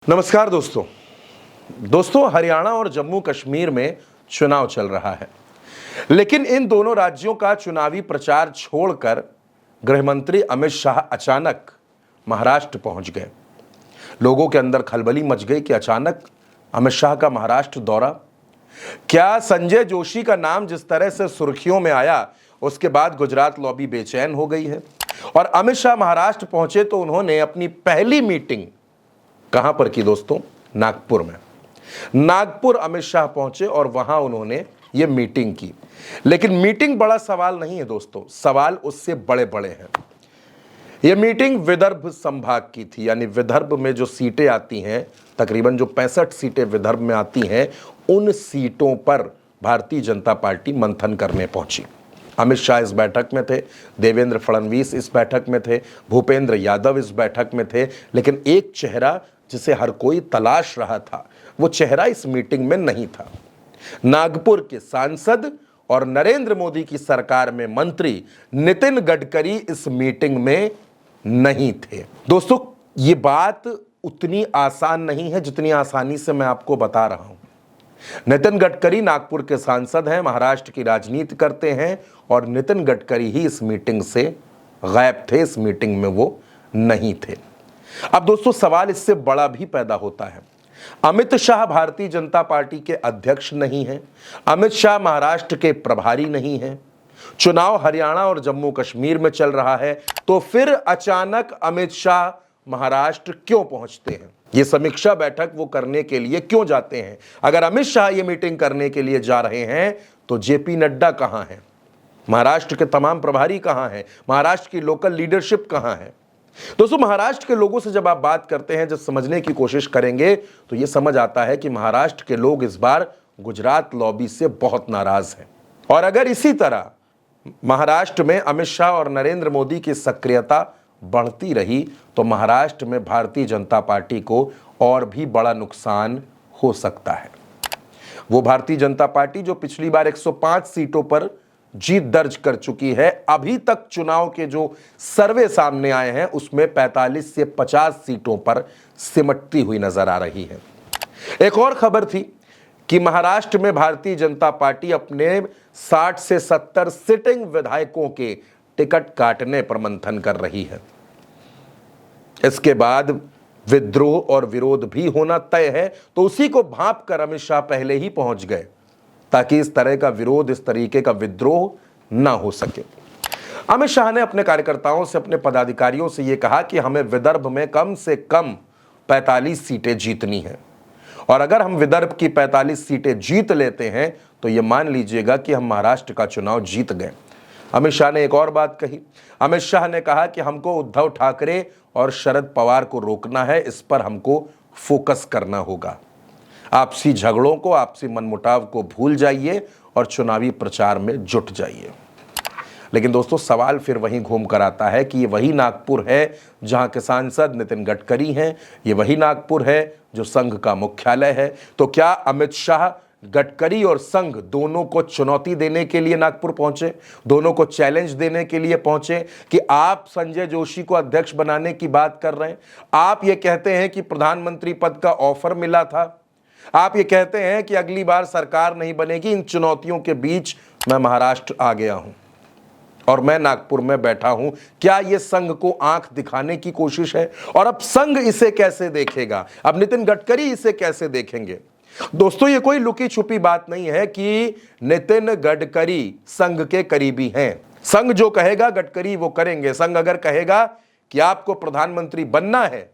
नमस्कार दोस्तों हरियाणा और जम्मू कश्मीर में चुनाव चल रहा है, लेकिन इन दोनों राज्यों का चुनावी प्रचार छोड़कर गृहमंत्री अमित शाह अचानक महाराष्ट्र पहुंच गए। लोगों के अंदर खलबली मच गई कि अचानक अमित शाह का महाराष्ट्र दौरा। क्या संजय जोशी का नाम जिस तरह से सुर्खियों में आया, उसके बाद गुजरात लॉबी बेचैन हो गई है और अमित शाह महाराष्ट्र पहुंचे तो उन्होंने अपनी पहली मीटिंग कहां पर की दोस्तों? नागपुर में। नागपुर अमित शाह पहुंचे और वहां उन्होंने ये मीटिंग की। लेकिन मीटिंग बड़ा सवाल नहीं है दोस्तों, सवाल उससे बड़े बड़े हैं। यह मीटिंग विदर्भ संभाग की थी, यानी विदर्भ में जो सीटें आती हैं, तकरीबन जो 65 सीटें विदर्भ में आती हैं, उन सीटों पर भारतीय जनता पार्टी मंथन करने पहुंची। अमित शाह इस बैठक में थे, देवेंद्र फडणवीस इस बैठक में थे, भूपेंद्र यादव इस बैठक में थे, लेकिन एक चेहरा जिसे हर कोई तलाश रहा था, वो चेहरा इस मीटिंग में नहीं था। नागपुर के सांसद और नरेंद्र मोदी की सरकार में मंत्री नितिन गडकरी इस मीटिंग में नहीं थे। दोस्तों, ये बात उतनी आसान नहीं है जितनी आसानी से मैं आपको बता रहा हूं। नितिन गडकरी नागपुर के सांसद हैं, महाराष्ट्र की राजनीति करते हैं और नितिन गडकरी ही इस मीटिंग से गायब थे, इस मीटिंग में वो नहीं थे। अब दोस्तों, सवाल इससे बड़ा भी पैदा होता है। अमित शाह भारतीय जनता पार्टी के अध्यक्ष नहीं हैं, अमित शाह महाराष्ट्र के प्रभारी नहीं हैं, चुनाव हरियाणा और जम्मू कश्मीर में चल रहा है, तो फिर अचानक अमित शाह महाराष्ट्र क्यों पहुंचते हैं? ये समीक्षा बैठक वो करने के लिए क्यों जाते हैं? अगर अमित शाह ये मीटिंग करने के लिए जा रहे हैं तो जेपी नड्डा कहां हैं? महाराष्ट्र के तमाम प्रभारी कहां हैं? महाराष्ट्र की लोकल लीडरशिप कहां है? दोस्तों, महाराष्ट्र के लोगों से जब आप बात करते हैं, जब समझने की कोशिश करेंगे तो यह समझ आता है कि महाराष्ट्र के लोग इस बार गुजरात लॉबी से बहुत नाराज हैं। और अगर इसी तरह महाराष्ट्र में अमित शाह और नरेंद्र मोदी की सक्रियता बढ़ती रही तो महाराष्ट्र में भारतीय जनता पार्टी को और भी बड़ा नुकसान हो सकता है। वो भारतीय जनता पार्टी जो पिछली बार 105 सीटों पर जीत दर्ज कर चुकी है, अभी तक चुनाव के जो सर्वे सामने आए हैं उसमें 45 से 50 सीटों पर सिमटती हुई नजर आ रही है। एक और खबर थी कि महाराष्ट्र में भारतीय जनता पार्टी अपने 60 से 70 सिटिंग विधायकों के टिकट काटने पर मंथन कर रही है। इसके बाद विद्रोह और विरोध भी होना तय है, तो उसी को भांप कर अमित शाह पहले ही पहुंच गए ताकि इस तरह का विरोध, इस तरीके का विद्रोह ना हो सके। अमित शाह ने अपने कार्यकर्ताओं से, अपने पदाधिकारियों से यह कहा कि हमें विदर्भ में कम से कम 45 सीटें जीतनी है और अगर हम विदर्भ की 45 सीटें जीत लेते हैं तो यह मान लीजिएगा कि हम महाराष्ट्र का चुनाव जीत गए। अमित शाह ने एक और बात कही। अमित शाह ने कहा कि हमको उद्धव ठाकरे और शरद पवार को रोकना है, इस पर हमको फोकस करना होगा। आपसी झगड़ों को, आपसी मनमुटाव को भूल जाइए और चुनावी प्रचार में जुट जाइए। लेकिन दोस्तों, सवाल फिर वहीं घूम कर आता है कि ये वही नागपुर है जहां के सांसद नितिन गडकरी हैं, ये वही नागपुर है जो संघ का मुख्यालय है। तो क्या अमित शाह गडकरी और संघ दोनों को चुनौती देने के लिए नागपुर पहुंचे, दोनों को चैलेंज देने के लिए पहुंचे कि आप संजय जोशी को अध्यक्ष बनाने की बात कर रहे हैं, आप ये कहते हैं कि प्रधानमंत्री पद का ऑफर मिला था, आप ये कहते हैं कि अगली बार सरकार नहीं बनेगी, इन चुनौतियों के बीच मैं महाराष्ट्र आ गया हूं और मैं नागपुर में बैठा हूं। क्या यह संघ को आंख दिखाने की कोशिश है? और अब संघ इसे कैसे देखेगा? अब नितिन गडकरी इसे कैसे देखेंगे? दोस्तों, ये कोई लुकी छुपी बात नहीं है कि नितिन गडकरी संघ के करीबी हैं। संघ जो कहेगा गडकरी वो करेंगे। संघ अगर कहेगा कि आपको प्रधानमंत्री बनना है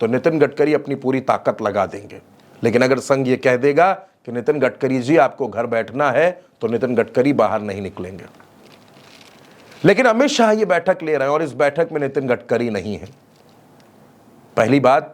तो नितिन गडकरी अपनी पूरी ताकत लगा देंगे। लेकिन अगर संघ ये कह देगा कि नितिन गडकरी जी आपको घर बैठना है तो नितिन गडकरी बाहर नहीं निकलेंगे। लेकिन अमित शाह ये बैठक ले रहे हैं और इस बैठक में नितिन गडकरी नहीं है। पहली बात,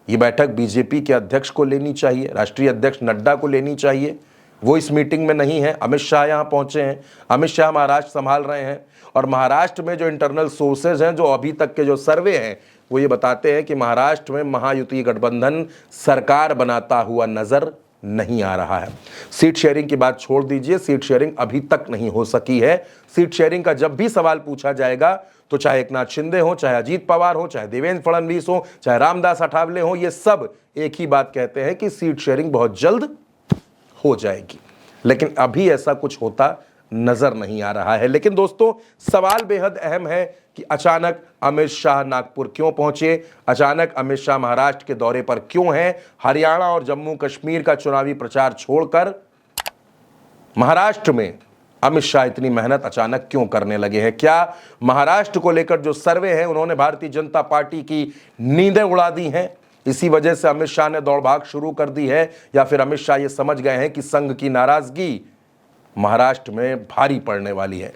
ये बैठक बीजेपी के अध्यक्ष को लेनी चाहिए, राष्ट्रीय अध्यक्ष नड्डा को लेनी चाहिए, वो इस मीटिंग में नहीं है। अमित शाह यहां पहुंचे हैं, अमित शाह महाराष्ट्र संभाल रहे हैं और महाराष्ट्र में जो इंटरनल सोर्सेज हैं, जो अभी तक के जो सर्वे हैं, वो ये बताते हैं कि महाराष्ट्र में महायुति गठबंधन सरकार बनाता हुआ नजर नहीं आ रहा है। सीट शेयरिंग की बात छोड़ दीजिए, सीट शेयरिंग अभी तक नहीं हो सकी है। सीट शेयरिंग का जब भी सवाल पूछा जाएगा तो चाहे एकनाथ शिंदे हो, चाहे अजीत पवार हो, चाहे देवेंद्र फडणवीस हो, चाहे रामदास अठावले हो, ये सब एक ही बात कहते हैं कि सीट शेयरिंग बहुत जल्द हो जाएगी। लेकिन अभी ऐसा कुछ होता नजर नहीं आ रहा है। लेकिन दोस्तों, सवाल बेहद अहम है कि अचानक अमित शाह नागपुर क्यों पहुंचे, अचानक अमित शाह महाराष्ट्र के दौरे पर क्यों हैं, हरियाणा और जम्मू कश्मीर का चुनावी प्रचार छोड़कर महाराष्ट्र में अमित शाह इतनी मेहनत अचानक क्यों करने लगे हैं। क्या महाराष्ट्र को लेकर जो सर्वे है उन्होंने भारतीय जनता पार्टी की नींदें उड़ा दी हैं, इसी वजह से अमित शाह ने दौड़ भाग शुरू कर दी है, या फिर अमित शाह ये समझ गए हैं कि संघ की नाराजगी महाराष्ट्र में भारी पड़ने वाली है।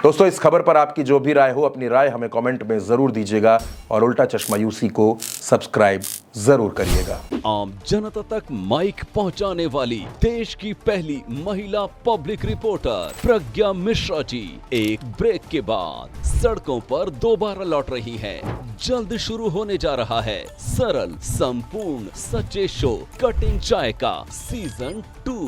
दोस्तों, इस खबर पर आपकी जो भी राय हो, अपनी राय हमें कमेंट में जरूर दीजिएगा और उल्टा चश्मा यूसी को सब्सक्राइब जरूर करिएगा। आम जनता तक माइक पहुंचाने वाली देश की पहली महिला पब्लिक रिपोर्टर प्रज्ञा मिश्रा जी एक ब्रेक के बाद सड़कों पर दोबारा लौट रही हैं। जल्द शुरू होने जा रहा है सरल, संपूर्ण, सच्चे शो कटिंग चाय का सीजन 2।